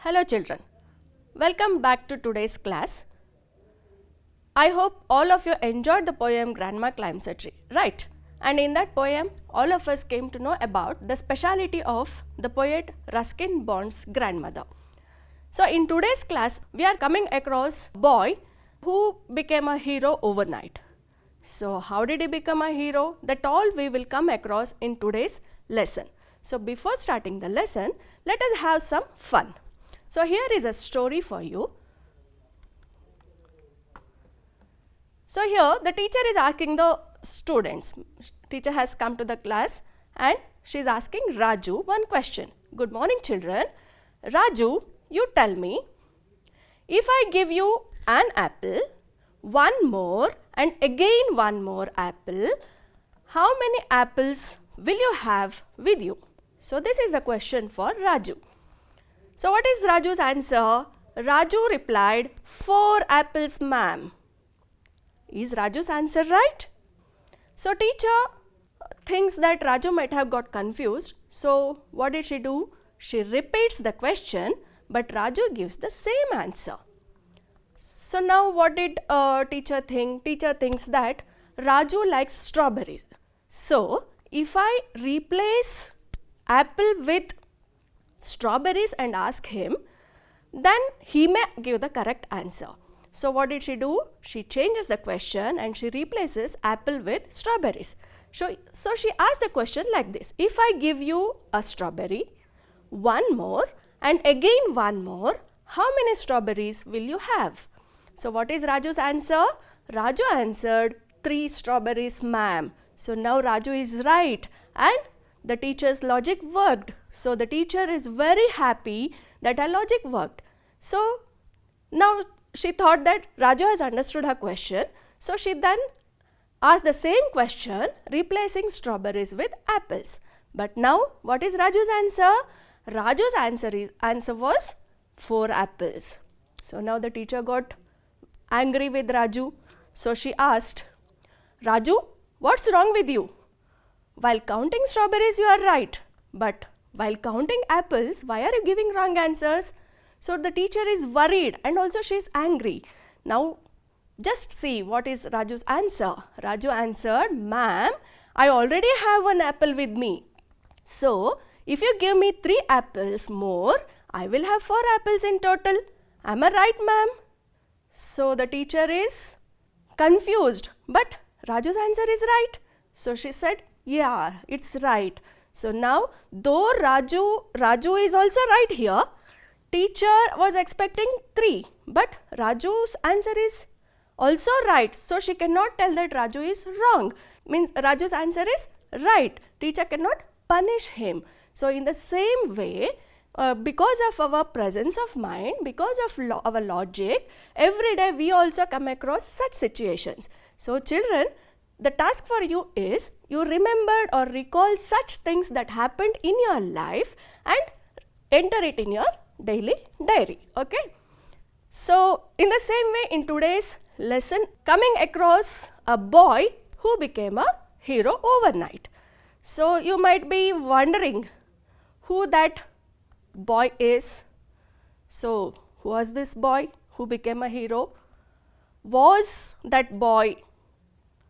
Hello children, welcome back to today's class. I hope all of you enjoyed the poem Grandma Climbs a Tree, right? And in that poem, all of us came to know about the speciality of the poet Ruskin Bond's grandmother. So in today's class, we are coming across a boy who became a hero overnight. So how did he become a hero? That all we will come across in today's lesson. So before starting the lesson, let us have some fun. So here is a story for you. So here the teacher is asking the students. Teacher has come to the class and she is asking Raju one question. Good morning children. Raju, you tell me, if I give you an apple, one more and again one more apple, how many apples will you have with you? So this is a question for Raju. So what is Raju's answer? Raju replied, 4 apples, ma'am. Is Raju's answer right? So teacher thinks that Raju might have got confused. So what did she do? She repeats the question, but Raju gives the same answer. So now what did teacher think? Teacher thinks that Raju likes strawberries. So if I replace apple with strawberries and ask him, then he may give the correct answer. So what did she do? She changes the question and she replaces apple with strawberries. So she asked the question like this: if I give you a strawberry, one more and again one more, how many strawberries will you have? So what is Raju's answer? Raju answered 3 strawberries, ma'am. So now Raju is right and the teacher's logic worked. So the teacher is very happy that her logic worked. So now she thought that Raju has understood her question. So she then asked the same question, replacing strawberries with apples. But now what is Raju's answer? Raju's answer was 4 apples. So now the teacher got angry with Raju. So she asked, Raju, what's wrong with you? While counting strawberries you are right, but while counting apples, why are you giving wrong answers? So the teacher is worried and also she is angry. Now just see what is Raju's answer. Raju answered, ma'am, I already have 1 apple with me. So if you give me 3 apples more, I will have 4 apples in total. Am I right, ma'am? So the teacher is confused, but Raju's answer is right. So she said, yeah, it's right. So now, though Raju is also right here, teacher was expecting 3, but Raju's answer is also right. So she cannot tell that Raju is wrong. Means Raju's answer is right. Teacher cannot punish him. So in the same way, because of our presence of mind, because of our logic, every day we also come across such situations. So children, the task for you is you remembered or recall such things that happened in your life and enter it in your daily diary. Okay. So in the same way, in today's lesson, coming across a boy who became a hero overnight. So you might be wondering who that boy is. So who was this boy who became a hero? Was that boy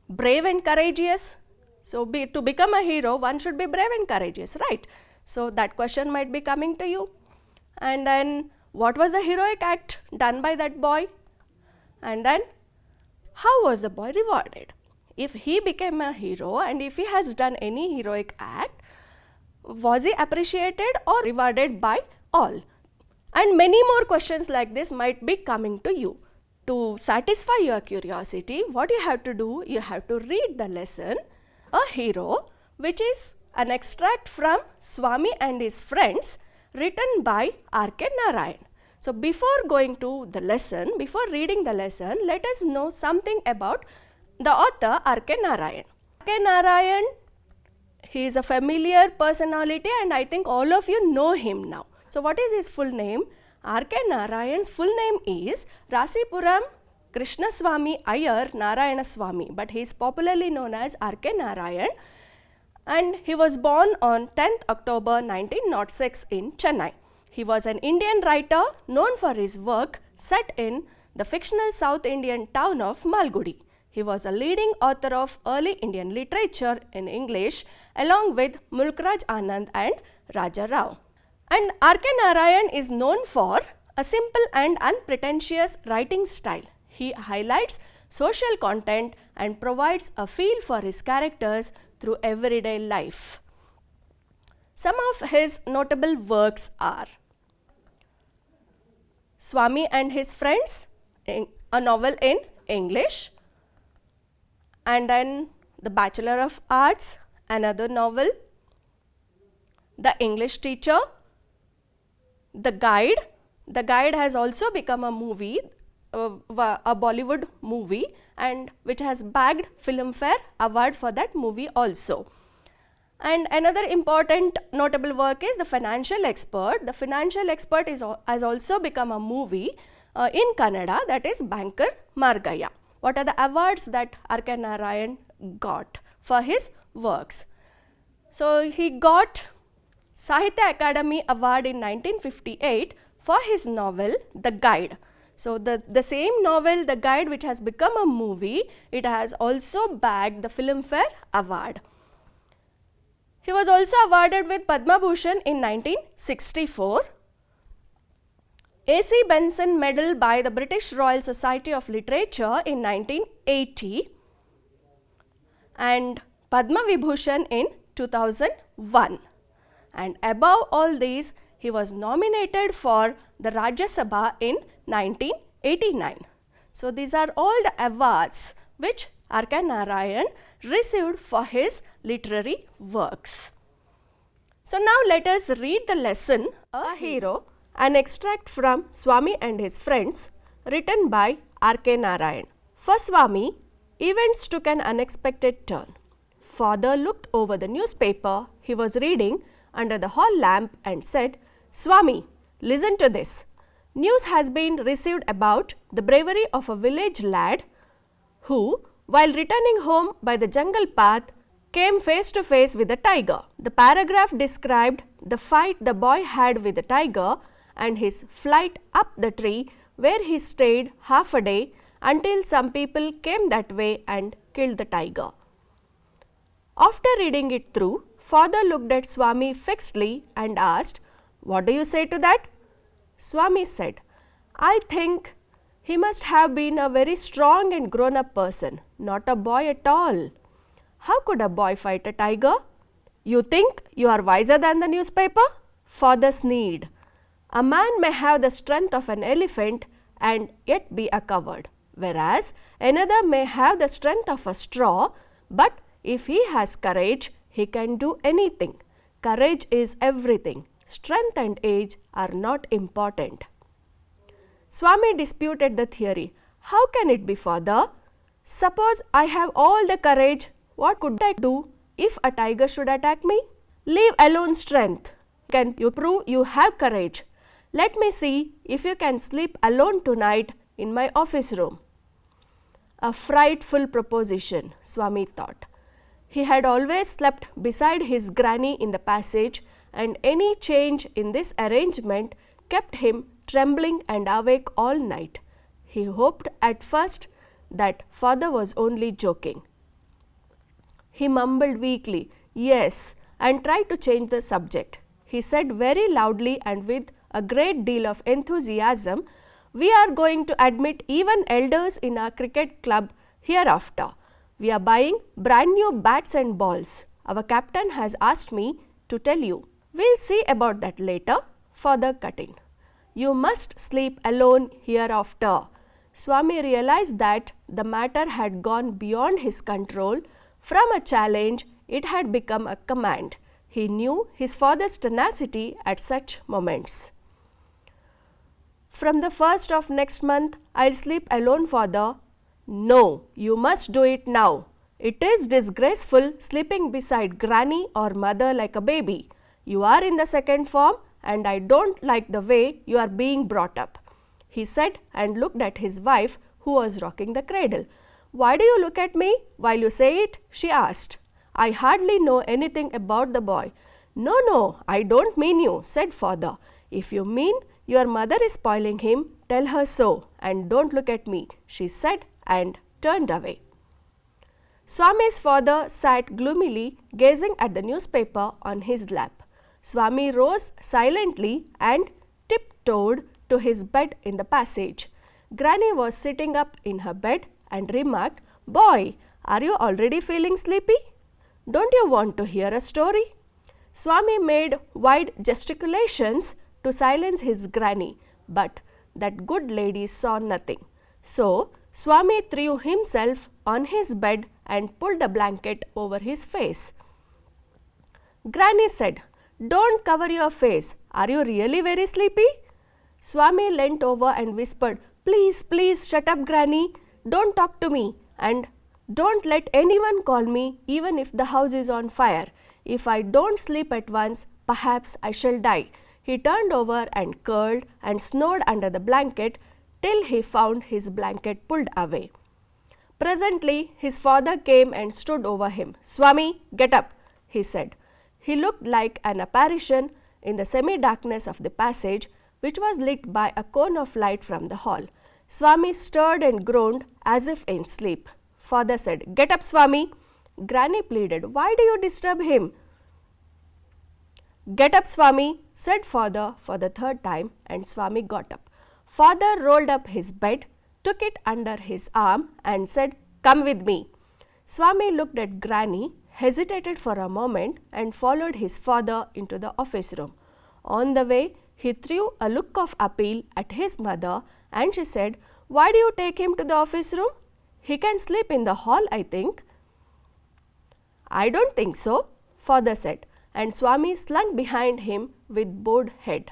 brave and courageous? So to become a hero, one should be brave and courageous, right? So that question might be coming to you. And then what was the heroic act done by that boy? And then how was the boy rewarded? If he became a hero and if he has done any heroic act, was he appreciated or rewarded by all? And many more questions like this might be coming to you. To satisfy your curiosity, what you have to do, you have to read the lesson, A Hero, which is an extract from Swami and his Friends, written by R.K. Narayan. So before going to the lesson, before reading the lesson, let us know something about the author R.K. Narayan. R.K. Narayan, he is a familiar personality and I think all of you know him now. So what is his full name? R.K. Narayan's full name is Rasipuram Krishnaswamy Iyer Narayana Swamy, but he is popularly known as R.K. Narayan, and he was born on 10th October 1906 in Chennai. He was an Indian writer known for his work set in the fictional South Indian town of Malgudi. He was a leading author of early Indian literature in English along with Mulkraj Anand and Raja Rao. And R.K. Narayan is known for a simple and unpretentious writing style. He highlights social content and provides a feel for his characters through everyday life. Some of his notable works are Swami and His Friends, a novel in English, and then The Bachelor of Arts, another novel, The English Teacher, The Guide. The Guide has also become a movie, a Bollywood movie, and which has bagged Filmfare Award for that movie also. And another important notable work is The Financial Expert. The Financial Expert has also become a movie in Kannada, that is Banker Margaya. What are the awards that R.K. Narayan got for his works? So he got Sahitya Akademi Award in 1958 for his novel The Guide. So the same novel The Guide, which has become a movie, it has also bagged the Filmfare Award. He was also awarded with Padma Bhushan in 1964, A.C. Benson Medal by the British Royal Society of Literature in 1980, and Padma Vibhushan in 2001. And above all these, he was nominated for the Rajya Sabha in 1989. So these are all the awards which R.K. Narayan received for his literary works. So now let us read the lesson, A Hero, an extract from Swami and His Friends, written by R.K. Narayan. For Swami, events took an unexpected turn. Father looked over the newspaper he was reading under the hall lamp and said, "Swami, listen to this. News has been received about the bravery of a village lad who, while returning home by the jungle path, came face to face with a tiger. The paragraph described the fight the boy had with the tiger and his flight up the tree, where he stayed half a day until some people came that way and killed the tiger." After reading it through, Father looked at Swami fixedly and asked, "What do you say to that?" Swami said, "I think he must have been a very strong and grown-up person, not a boy at all. How could a boy fight a tiger? You think you are wiser than the newspaper?" Father sneered. "A man may have the strength of an elephant and yet be a coward, whereas another may have the strength of a straw, but if he has courage, he can do anything. Courage is everything. Strength and age are not important." Swami disputed the theory. "How can it be, Father? Suppose I have all the courage, what could I do if a tiger should attack me? Leave alone strength. Can you prove you have courage? Let me see if you can sleep alone tonight in my office room." A frightful proposition, Swami thought. He had always slept beside his granny in the passage, and any change in this arrangement kept him trembling and awake all night. He hoped at first that Father was only joking. He mumbled weakly, "Yes," and tried to change the subject. He said very loudly and with a great deal of enthusiasm, "We are going to admit even elders in our cricket club hereafter. We are buying brand new bats and balls. Our captain has asked me to tell you." "We'll see about that later," Father cut in. "You must sleep alone hereafter." Swami realized that the matter had gone beyond his control. From a challenge, it had become a command. He knew his father's tenacity at such moments. "From the 1st of next month, I'll sleep alone, Father." "No, you must do it now. It is disgraceful sleeping beside granny or mother like a baby. You are in the second form and I don't like the way you are being brought up," he said and looked at his wife who was rocking the cradle. "Why do you look at me while you say it?" she asked. "I hardly know anything about the boy." No, I don't mean you," said Father. If you mean your mother is spoiling him, tell her so and don't look at me, she said and turned away. Swami's father sat gloomily gazing at the newspaper on his lap. Swami rose silently and tiptoed to his bed in the passage. Granny was sitting up in her bed and remarked, "Boy, are you already feeling sleepy? Don't you want to hear a story?" Swami made wide gesticulations to silence his granny, but that good lady saw nothing. So, Swami threw himself on his bed and pulled a blanket over his face. Granny said, "Don't cover your face. Are you really very sleepy?" Swami leant over and whispered, "Please, please shut up, Granny. Don't talk to me and don't let anyone call me even if the house is on fire. If I don't sleep at once, perhaps I shall die." He turned over and curled and snored under the blanket till he found his blanket pulled away. Presently, his father came and stood over him. "Swami, get up," he said. He looked like an apparition in the semi-darkness of the passage, which was lit by a cone of light from the hall. Swami stirred and groaned as if in sleep. Father said, "Get up, Swami." Granny pleaded, "Why do you disturb him?" "Get up, Swami," said father for the third time, and Swami got up. Father rolled up his bed, took it under his arm and said, "Come with me." Swami looked at Granny, hesitated for a moment and followed his father into the office room. On the way, he threw a look of appeal at his mother and she said, "Why do you take him to the office room? He can sleep in the hall, I think." "I don't think so," father said, and Swami slunk behind him with bowed head.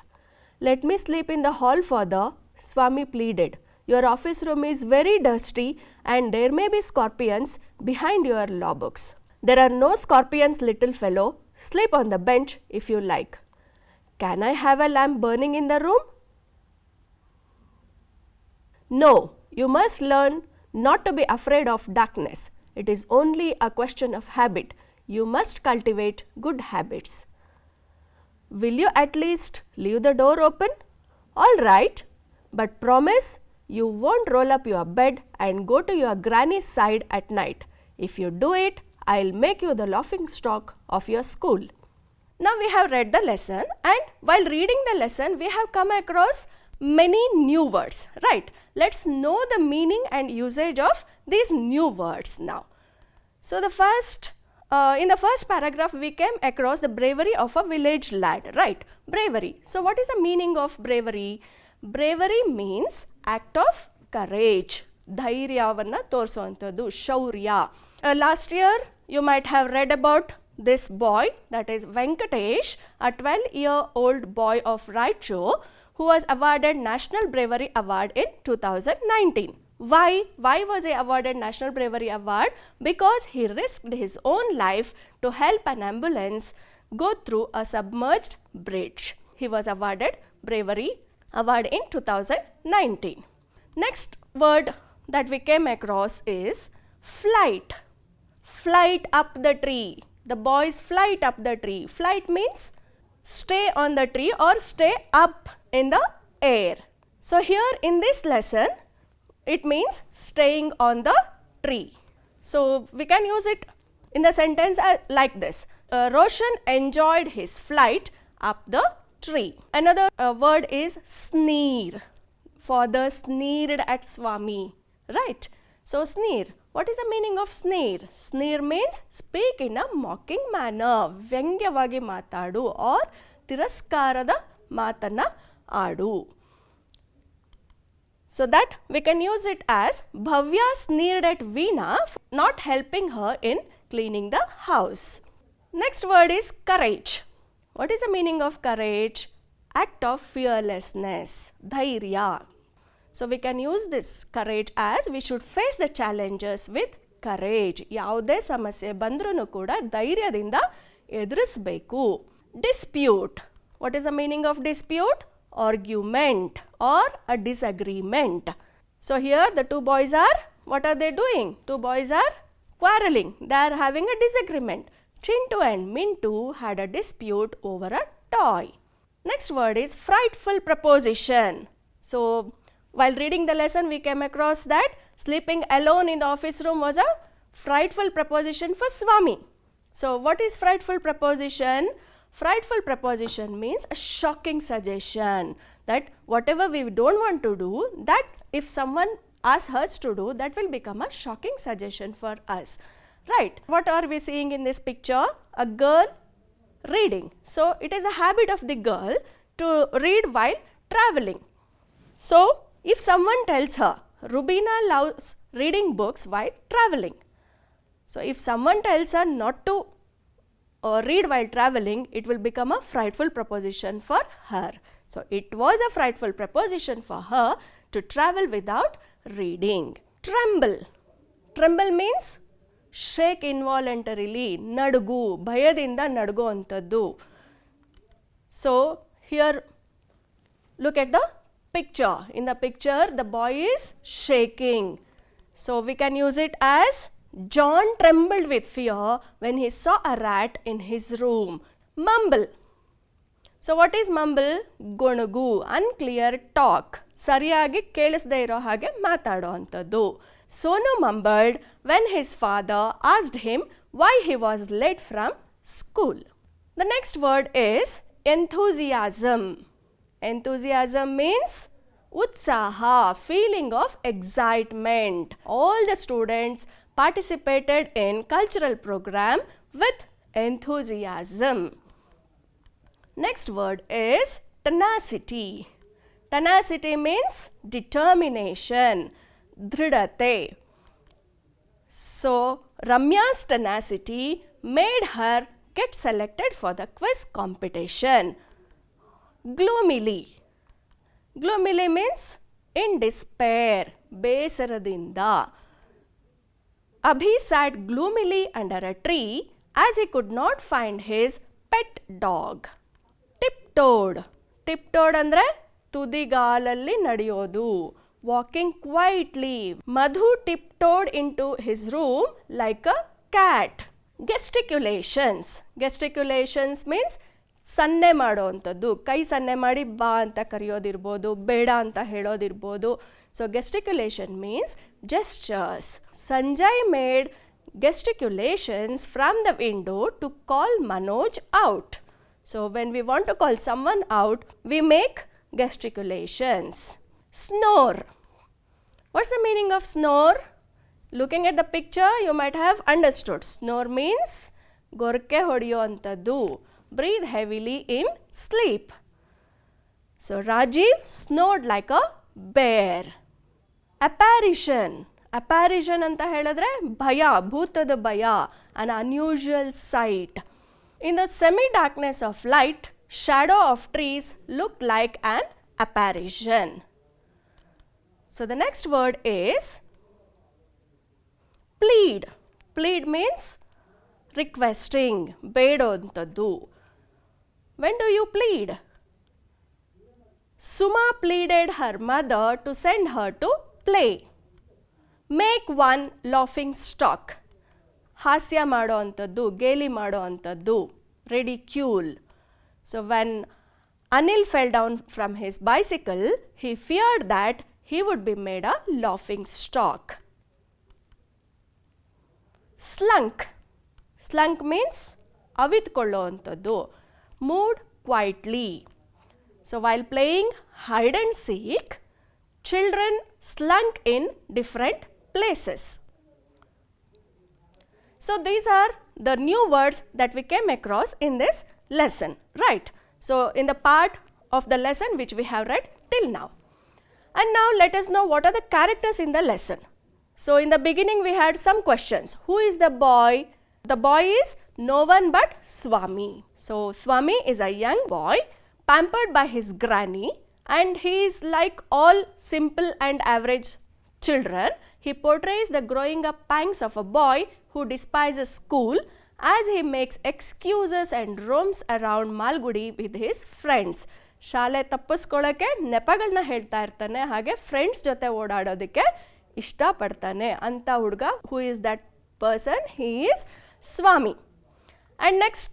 "Let me sleep in the hall, father," Swami pleaded. "Your office room is very dusty and there may be scorpions behind your law books." "There are no scorpions, little fellow. Sleep on the bench if you like." "Can I have a lamp burning in the room?" "No, you must learn not to be afraid of darkness. It is only a question of habit. You must cultivate good habits." "Will you at least leave the door open?" "All right, but promise you won't roll up your bed and go to your granny's side at night. If you do it, I'll make you the laughing stock of your school." Now we have read the lesson, and while reading the lesson, we have come across many new words, right? Let's know the meaning and usage of these new words now. So in the first paragraph, we came across the bravery of a village lad, right? Bravery. So what is the meaning of bravery? Bravery means act of courage. ಧೈರ್ಯವನ್ನು ತೋರಿಸುವಂಥದ್ದು, ಶೌರ್ಯ. Last year, you might have read about this boy, that is Venkatesh, a 12-year-old boy of Raichur, who was awarded National Bravery Award in 2019. Why was he awarded National Bravery Award? Because he risked his own life to help an ambulance go through a submerged bridge. He was awarded Bravery Award in 2019. Next word that we came across is flight. Flight up the tree. The boys flight up the tree. Flight means stay on the tree or stay up in the air. So here in this lesson, it means staying on the tree. So we can use it in the sentence like this. Roshan enjoyed his flight up the tree. Another word is sneer. Father sneered at Swami, right? So sneer. What is the meaning of sneer? Sneer means speak in a mocking manner. ವ್ಯಂಗ್ಯವಾಗಿ ಮಾತಾಡು or ತಿರಸ್ಕಾರದ ಮಾತನ್ನ ಆಡು. So that we can use it as Bhavya sneered at Veena for not helping her in cleaning the house. Next word is courage. What is the meaning of courage? Act of fearlessness, dhairya. So we can use this courage as we should face the challenges with courage. ಯಾವುದೇ ಸಮಸ್ಯೆ ಬಂದ್ರೂ ಕೂಡ ಧೈರ್ಯದಿಂದ ಎದುರಿಸಬೇಕು. Dispute. What is the meaning of dispute? Argument or a disagreement. So here the two boys are, what are they doing? Two boys are quarreling. They are having a disagreement. Chintu and Mintu had a dispute over a toy. Next word is frightful preposition. So, while reading the lesson, we came across that sleeping alone in the office room was a frightful preposition for Swami. So, what is frightful preposition? Frightful preposition means a shocking suggestion that whatever we don't want to do, that if someone asks us to do, that will become a shocking suggestion for us. Right. What are we seeing in this picture? A girl reading. So, it is a habit of the girl to read while traveling. So, if someone tells her, Rubina loves reading books while traveling. So, if someone tells her not to read while traveling, it will become a frightful preposition for her. So, it was a frightful preposition for her to travel without reading. Tremble. Tremble means shake involuntarily, nadugu, ಭಯದಿಂದ ನಡುಗುವಂಥದ್ದು. So, here look at the picture. In the picture, the boy is shaking. So, we can use it as John trembled with fear when he saw a rat in his room. Mumble. So, what is mumble? ಗೊಣಗು, unclear talk. ಸರಿಯಾಗಿ ಕೇಳಿಸದೇ ಇರೋ ಹಾಗೆ ಮಾತಾಡೋ ಅಂಥದ್ದು. Sonu mumbled when his father asked him why he was late from school. The next word is enthusiasm. Enthusiasm means utsaha, feeling of excitement. All the students participated in cultural program with enthusiasm. Next word is tenacity. Tenacity means determination, dhridate. So, Ramya's tenacity made her get selected for the quiz competition. Gloomily. Gloomily means in despair, besaradinda. Abhi sat gloomily under a tree as he could not find his pet dog. Tiptoed. Tiptoed andre ತುದಿಗಾಲಲ್ಲಿ ನಡೆಯೋದು. Walking quietly. Madhu tiptoed into his room like a cat. Gesticulations. Gesticulations means ಸನ್ನೆ ಮಾಡೋವಂಥದ್ದು. ಕೈ ಸನ್ನೆ ಮಾಡಿ ಬಾ ಅಂತ ಕರೆಯೋದಿರ್ಬೋದು, ಬೇಡ ಅಂತ ಹೇಳೋದಿರ್ಬೋದು. So gesticulation means gestures. Sanjay made gesticulations from the window to call Manoj out. So when we want to call someone out, we make gesticulations. Snore. What's the meaning of snore? Looking at the picture, you might have understood. Snore means gorke hodiyo antadu. Breathe heavily in sleep. So Rajiv snored like a bear. Apparition. Apparition anta heladre bhaya, bhutada bhaya, an unusual sight. In the semi-darkness of light, shadow of trees looked like an apparition. So the next word is plead. Plead means requesting, bedonthadu. When do you plead? Suma pleaded her mother to send her to play. Make one laughing stock. ಹಾಸ್ಯ ಮಾಡೋ ಅಂಥದ್ದು, ಗೇಲಿ ಮಾಡೋ ಅಂಥದ್ದು. Ridicule. So when Anil fell down from his bicycle, he feared that he would be made a laughing stock. Slunk. Slunk means ಅವಿತ್ಕೊಳ್ಳೋ ಅಂಥದ್ದು. Moved quietly. So while playing hide and seek, children slunk in different places. So these are the new words that we came across in this lesson, right? So in the part of the lesson which we have read till now. And now let us know what are the characters in the lesson. So in the beginning we had some questions. Who is the boy? The boy is no one but Swami. So Swami is a young boy pampered by his granny, and he is like all simple and average children. He portrays the growing up pangs of a boy who despises school as he makes excuses and roams around Malgudi with his friends. ಶಾಲೆ ತಪ್ಪಿಸ್ಕೊಳ್ಳೋಕ್ಕೆ ನೆಪಗಳನ್ನ ಹೇಳ್ತಾ ಇರ್ತಾನೆ, ಹಾಗೆ friends ಜೊತೆ ಓಡಾಡೋದಕ್ಕೆ ಇಷ್ಟಪಡ್ತಾನೆ ಅಂತ ಹುಡುಗ. Who is that person? He is Swami. And next,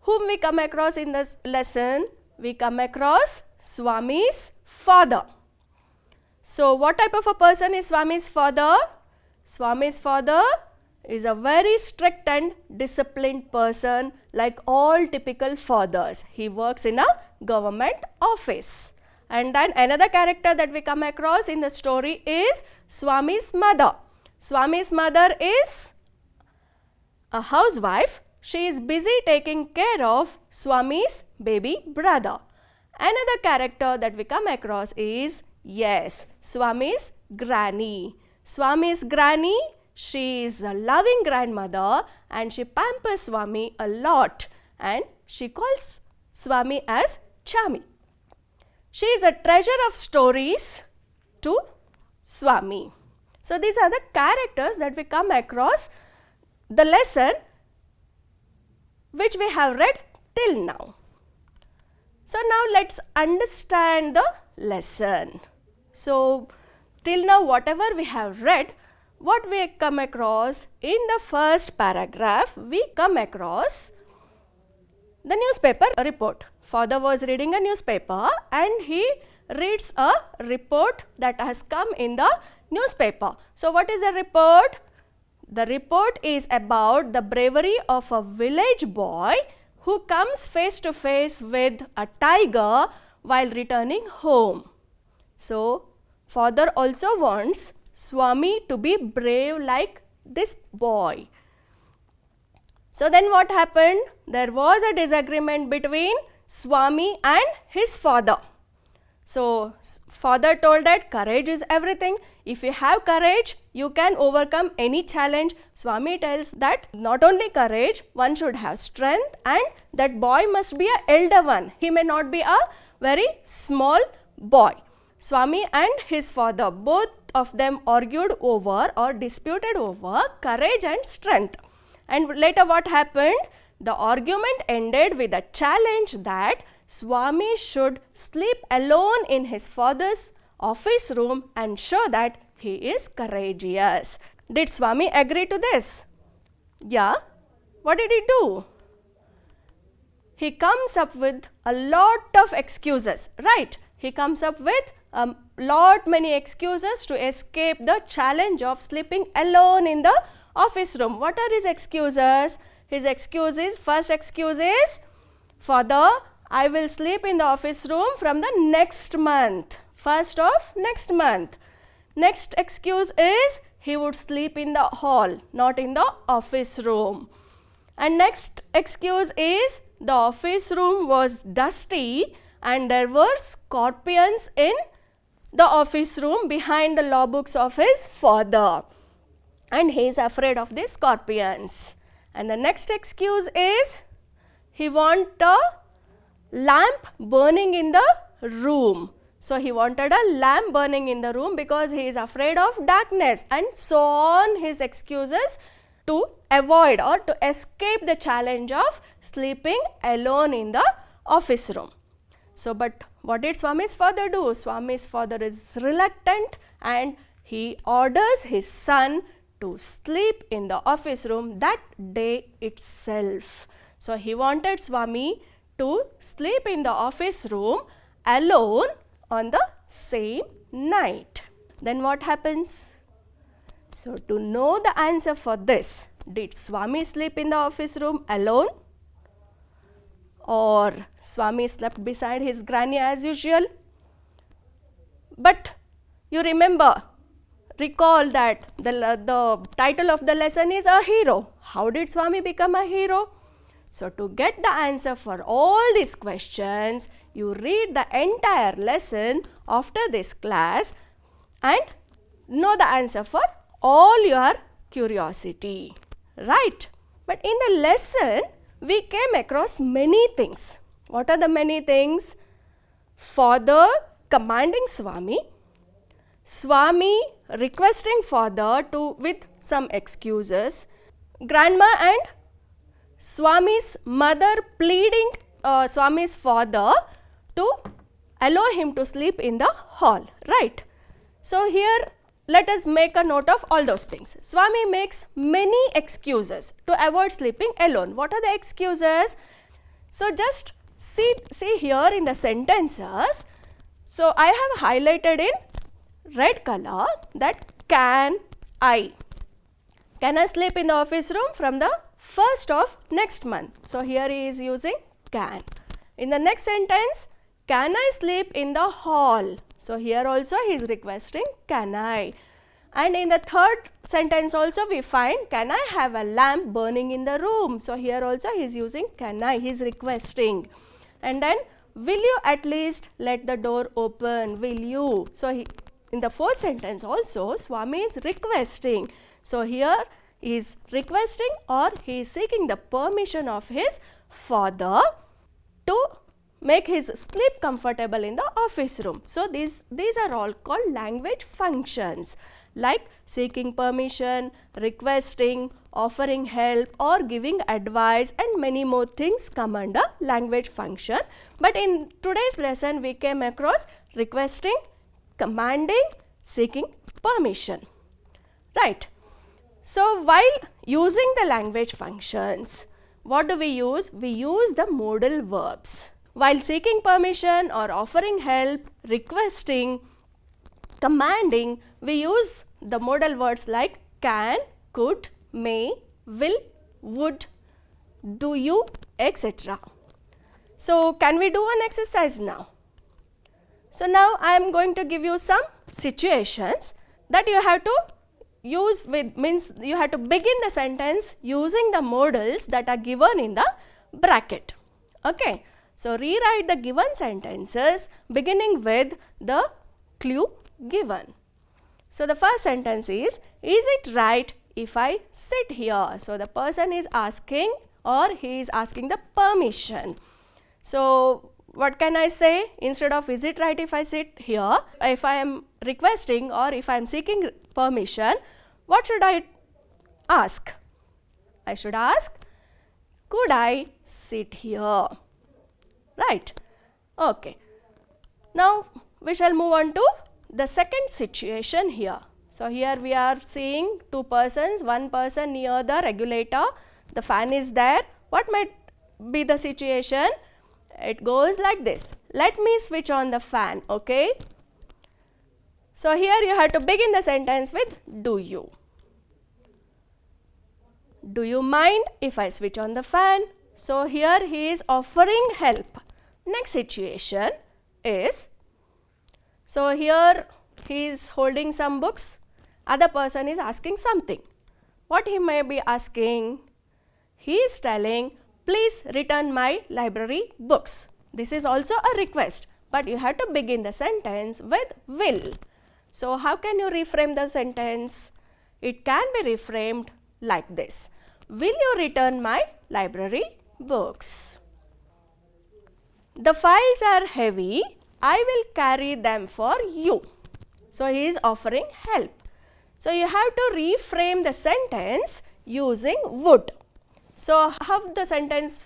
whom we come across in this lesson? we come across Swami's father. So, what type of a person is Swami's father? Swami's father is a very strict and disciplined person like all typical fathers. He works in a government office. And then another character that we come across in the story is Swami's mother. Swami's mother is a housewife. She is busy taking care of Swami's baby brother. Another character that we come across is, yes, Swami's granny. Swami's granny, she is a loving grandmother and she pampers Swami a lot and she calls Swami as Chami. She is a treasure of stories to Swami. So, these are the characters that we come across the lesson which we have read till now. So, now let us understand the lesson. So, till now whatever we have read, what we come across in the first paragraph, we come across the newspaper report. Father was reading a newspaper and he reads a report that has come in the newspaper. So, what is the report? The report is about the bravery of a village boy who comes face to face with a tiger while returning home. So, father also wants Swami to be brave like this boy. So, then what happened? There was a disagreement between Swami and his father. So, father told that courage is everything. If you have courage, you can overcome any challenge. Swami tells that not only courage, one should have strength and that boy must be an elder one. He may not be a very small boy. Swami and his father, both of them argued over or disputed over courage and strength. And later what happened? The argument ended with a challenge that Swami should sleep alone in his father's office room and show that he is courageous. Did Swami agree to this? Yeah. What did he do? He comes up with a lot of excuses, right? He comes up with many excuses to escape the challenge of sleeping alone in the office room. What are his excuses? His excuses, first excuse is, Father, I will sleep in the office room from the next month, first of next month. Next excuse is, he would sleep in the hall, not in the office room. And next excuse is, the office room was dusty and there were scorpions in the office room behind the law books of his father. And he is afraid of the scorpions. And the next excuse is, he wants a lamp burning in the room. So, he wanted a lamp burning in the room because he is afraid of darkness, and so on his excuses to avoid or to escape the challenge of sleeping alone in the office room. So, but what did Swami's father do? Swami's father is reluctant and he orders his son to sleep in the office room that day itself. So, he wanted Swami to sleep in the office room alone on the same night. Then what happens? So, to know the answer for this, did Swami sleep in the office room alone? Or Swami slept beside his granny as usual? But you recall that the title of the lesson is A Hero. How did Swami become a hero? So, to get the answer for all these questions, you read the entire lesson after this class and know the answer for all your curiosity, right? But in the lesson, we came across many things. What are the many things? Father commanding Swami, Swami requesting father with some excuses, grandma and Swami's mother pleading Swami's father to allow him to sleep in the hall, right? So, here let us make a note of all those things. Swami makes many excuses to avoid sleeping alone. What are the excuses? So, just see here in the sentences, so I have highlighted in red color that can I sleep in the office room from the 1st of next month. So here he is using can. In the next sentence, can I sleep in the hall? So here also he is requesting can I. And in the third sentence also we find can I have a lamp burning in the room? So here also he is using can I, he is requesting. And then will you at least let the door open? Will you? So in the fourth sentence also Swami is requesting. So here he is requesting or he is seeking the permission of his father to make his sleep comfortable in the office room. So these are all called language functions, like seeking permission, requesting, offering help or giving advice, and many more things come under language function. But in today's lesson we came across requesting, commanding, seeking permission, right? So while using the language functions, what do we use? We use the modal verbs. While seeking permission or offering help, requesting, commanding, we use the modal words like can, could, may, will, would, do you, etc. So can we do an exercise now? So now I am going to give you some situations that you have to use with, means you have to begin the sentence using the modals that are given in the bracket. Okay. So rewrite the given sentences beginning with the clue given. So the first sentence is it right if I sit here? So the person is asking or he is asking the permission. So what can I say? Instead of is it right if I sit here, if I am requesting or if I am seeking permission, what should I ask? I should ask, could I sit here? Right. Okay. Now we shall move on to the second situation here. So here we are seeing two persons, one person near the regulator, the fan is there. What might be the situation? It goes like this. Let me switch on the fan, okay? So here you have to begin the sentence with do you. Do you mind if I switch on the fan? So here he is offering help. Next situation is, so here he is holding some books, other person is asking something. What he may be asking? He is telling, please return my library books. This is also a request, but you have to begin the sentence with will. So how can you reframe the sentence? It can be reframed like this. Will you return my library books? The files are heavy. I will carry them for you. So he is offering help. So you have to reframe the sentence using would. So how the sentence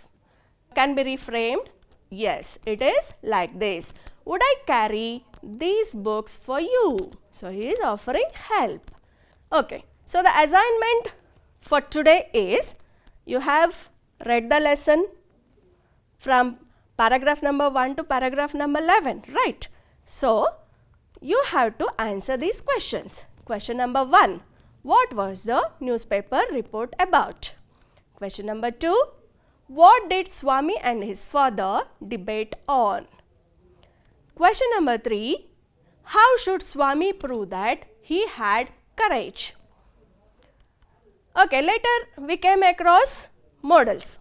can be reframed? Yes, it is like this. Would I carry these books for you? So he is offering help. Okay. So the assignment for today is, you have read the lesson from paragraph number 1 to paragraph number 11, right? So you have to answer these questions. Question number 1, what was the newspaper report about? Question number 2, what did Swami and his father debate on? Question number 3, how should Swami prove that he had courage? Okay, later we came across modals,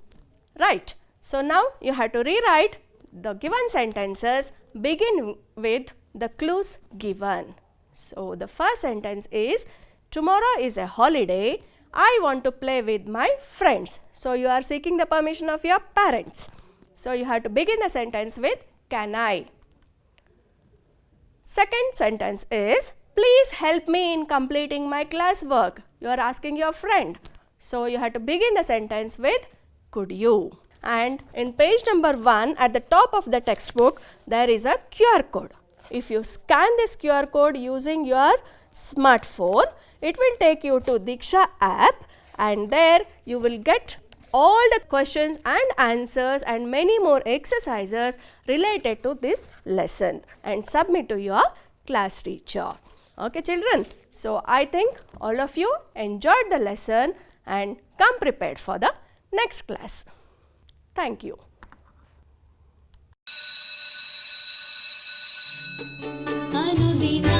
right? So now you have to rewrite the given sentences, begin with the clues given. So the first sentence is, tomorrow is a holiday. I want to play with my friends. So you are seeking the permission of your parents. So you have to begin the sentence with can I. Second sentence is, please help me in completing my classwork. You are asking your friend. So you have to begin the sentence with could you. And in page number 1 at the top of the textbook, there is a QR code. If you scan this QR code using your smartphone, it will take you to Diksha app, and there you will get all the questions and answers and many more exercises related to this lesson and submit to your class teacher. Okay children, so I think all of you enjoyed the lesson and come prepared for the next class. Thank you. अनुदिना